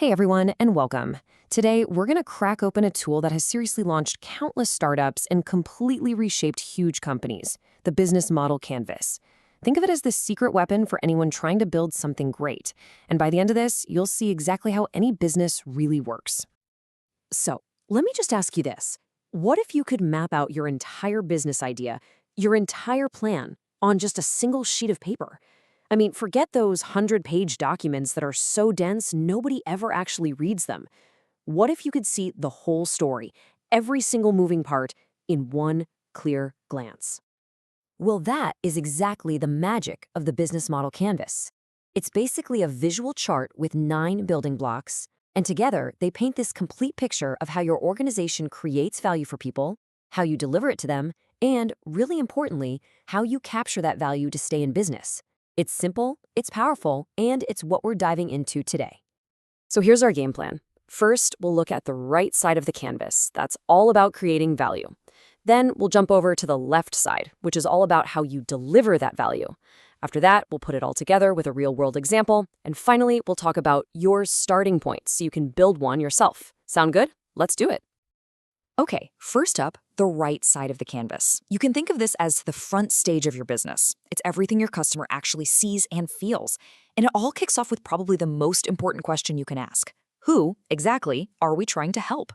Hey everyone, and welcome. Today, we're going to crack open a tool that has seriously launched countless startups and completely reshaped huge companies, the business model canvas. Think of it as the secret weapon for anyone trying to build something great. And by the end of this, you'll see exactly how any business really works. So, let me just ask you this. What if you could map out your entire business idea, your entire plan, on just a single sheet of paper? I mean, forget those 100-page documents that are so dense nobody ever actually reads them. What if you could see the whole story, every single moving part, in one clear glance? Well, that is exactly the magic of the business model canvas. It's basically a visual chart with 9 building blocks, and together they paint this complete picture of how your organization creates value for people, how you deliver it to them, and, really importantly, how you capture that value to stay in business. It's simple, it's powerful, and it's what we're diving into today. So here's our game plan. First, we'll look at the right side of the canvas. That's all about creating value. Then we'll jump over to the left side, which is all about how you deliver that value. After that, we'll put it all together with a real-world example. And finally, we'll talk about your starting point so you can build one yourself. Sound good? Let's do it. Okay, first up, the right side of the canvas. You can think of this as the front stage of your business. It's everything your customer actually sees and feels. And it all kicks off with probably the most important question you can ask. Who, exactly, are we trying to help?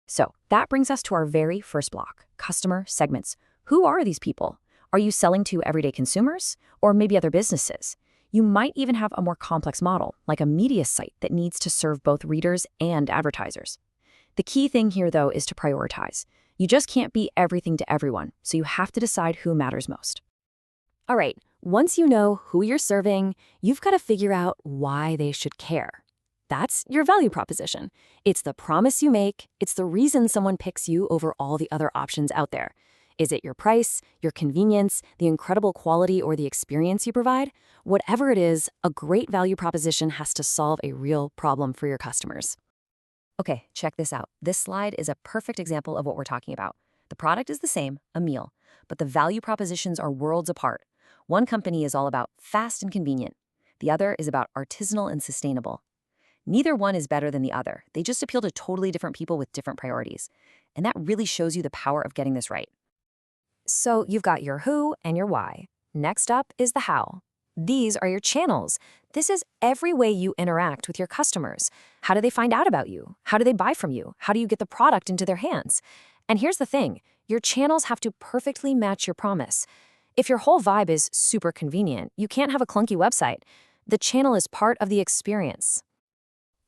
So that brings us to our very first block, customer segments. Who are these people? Are you selling to everyday consumers or maybe other businesses? You might even have a more complex model, like a media site that needs to serve both readers and advertisers. The key thing here, though, is to prioritize. You just can't be everything to everyone, so you have to decide who matters most. All right, once you know who you're serving, you've got to figure out why they should care. That's your value proposition. It's the promise you make. It's the reason someone picks you over all the other options out there. Is it your price, your convenience, the incredible quality, or the experience you provide? Whatever it is, a great value proposition has to solve a real problem for your customers. Okay, check this out. This slide is a perfect example of what we're talking about. The product is the same, a meal, but the value propositions are worlds apart. One company is all about fast and convenient. The other is about artisanal and sustainable. Neither one is better than the other. They just appeal to totally different people with different priorities. And that really shows you the power of getting this right. So you've got your who and your why. Next up is the how. These are your channels. This is every way you interact with your customers. How do they find out about you? How do they buy from you? How do you get the product into their hands? And here's the thing, your channels have to perfectly match your promise. If your whole vibe is super convenient, you can't have a clunky website. The channel is part of the experience.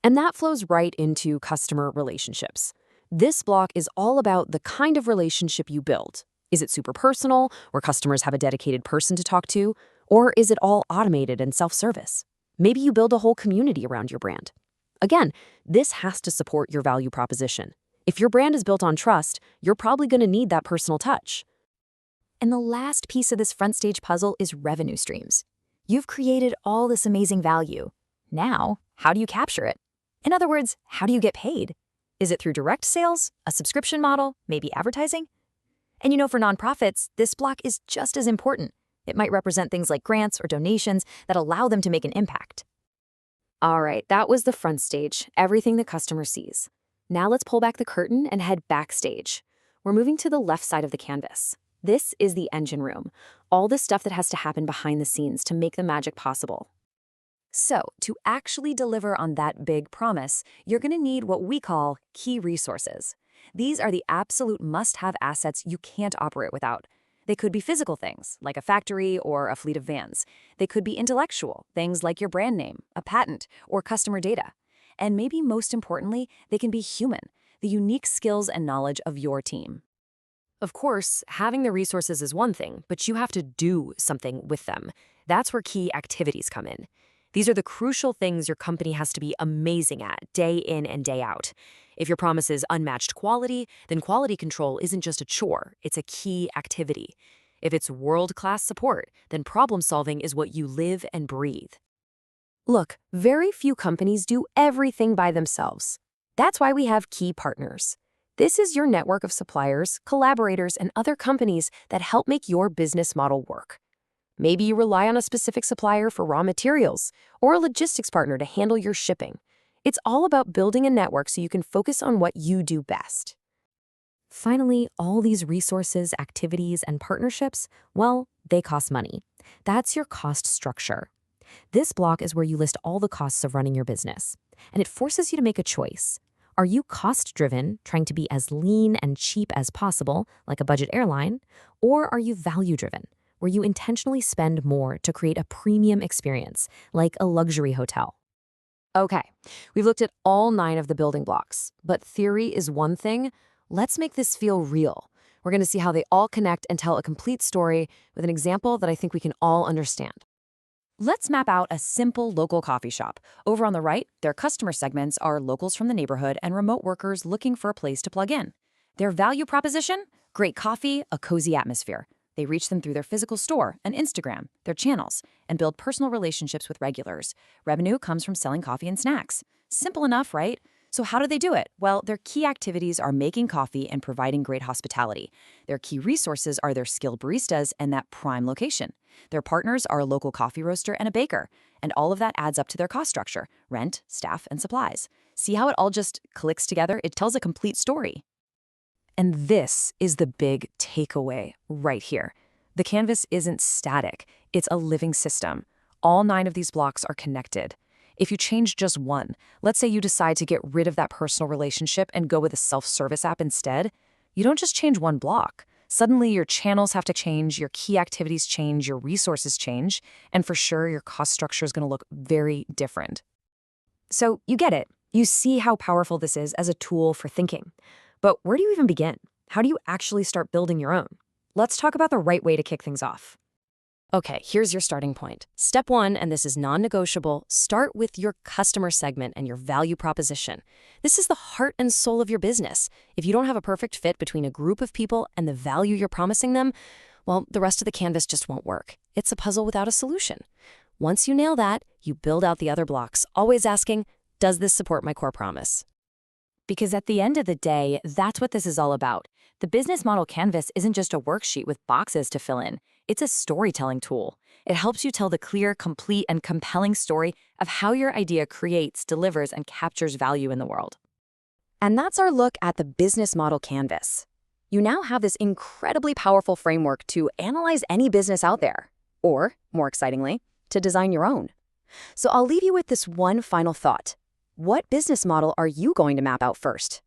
And that flows right into customer relationships. This block is all about the kind of relationship you build. Is it super personal, where customers have a dedicated person to talk to? Or is it all automated and self-service? Maybe you build a whole community around your brand. Again, this has to support your value proposition. If your brand is built on trust, you're probably going to need that personal touch. And the last piece of this front stage puzzle is revenue streams. You've created all this amazing value. Now, how do you capture it? In other words, how do you get paid? Is it through direct sales, a subscription model, maybe advertising? And for nonprofits, this block is just as important. It might represent things like grants or donations that allow them to make an impact. All right, that was the front stage, everything the customer sees. Now let's pull back the curtain and head backstage. We're moving to the left side of the canvas. This is the engine room, all the stuff that has to happen behind the scenes to make the magic possible. So, to actually deliver on that big promise, you're going to need what we call key resources. These are the absolute must-have assets you can't operate without. They could be physical things, like a factory or a fleet of vans. They could be intellectual, things like your brand name, a patent, or customer data. And maybe most importantly, they can be human, the unique skills and knowledge of your team. Of course, having the resources is one thing, but you have to do something with them. That's where key activities come in. These are the crucial things your company has to be amazing at, day in and day out. If your promise is unmatched quality, then quality control isn't just a chore, it's a key activity. If it's world-class support, then problem-solving is what you live and breathe. Look, very few companies do everything by themselves. That's why we have key partners. This is your network of suppliers, collaborators, and other companies that help make your business model work. Maybe you rely on a specific supplier for raw materials or a logistics partner to handle your shipping. It's all about building a network so you can focus on what you do best. Finally, all these resources, activities, and partnerships, well, they cost money. That's your cost structure. This block is where you list all the costs of running your business, and it forces you to make a choice. Are you cost-driven, trying to be as lean and cheap as possible, like a budget airline, or are you value-driven, where you intentionally spend more to create a premium experience, like a luxury hotel? Okay, we've looked at all 9 of the building blocks, but theory is one thing. Let's make this feel real. We're going to see how they all connect and tell a complete story with an example that I think we can all understand. Let's map out a simple local coffee shop. Over on the right, their customer segments are locals from the neighborhood and remote workers looking for a place to plug in. Their value proposition? Great coffee, a cozy atmosphere. They reach them through their physical store and Instagram, their channels, and build personal relationships with regulars. Revenue comes from selling coffee and snacks. Simple enough, right? So how do they do it? Well, their key activities are making coffee and providing great hospitality. Their key resources are their skilled baristas and that prime location. Their partners are a local coffee roaster and a baker, and all of that adds up to their cost structure: rent, staff, and supplies. See how it all just clicks together? It tells a complete story. And this is the big takeaway right here. The canvas isn't static. It's a living system. All 9 of these blocks are connected. If you change just one, let's say you decide to get rid of that personal relationship and go with a self-service app instead, you don't just change one block. Suddenly your channels have to change, your key activities change, your resources change, and for sure your cost structure is going to look very different. So you get it. You see how powerful this is as a tool for thinking. But where do you even begin? How do you actually start building your own? Let's talk about the right way to kick things off. Okay, here's your starting point. Step 1, and this is non-negotiable, start with your customer segment and your value proposition. This is the heart and soul of your business. If you don't have a perfect fit between a group of people and the value you're promising them, well, the rest of the canvas just won't work. It's a puzzle without a solution. Once you nail that, you build out the other blocks, always asking, does this support my core promise? Because at the end of the day, that's what this is all about. The business model canvas isn't just a worksheet with boxes to fill in. It's a storytelling tool. It helps you tell the clear, complete, and compelling story of how your idea creates, delivers, and captures value in the world. And that's our look at the business model canvas. You now have this incredibly powerful framework to analyze any business out there, or, more excitingly, to design your own. So I'll leave you with this one final thought. What business model are you going to map out first?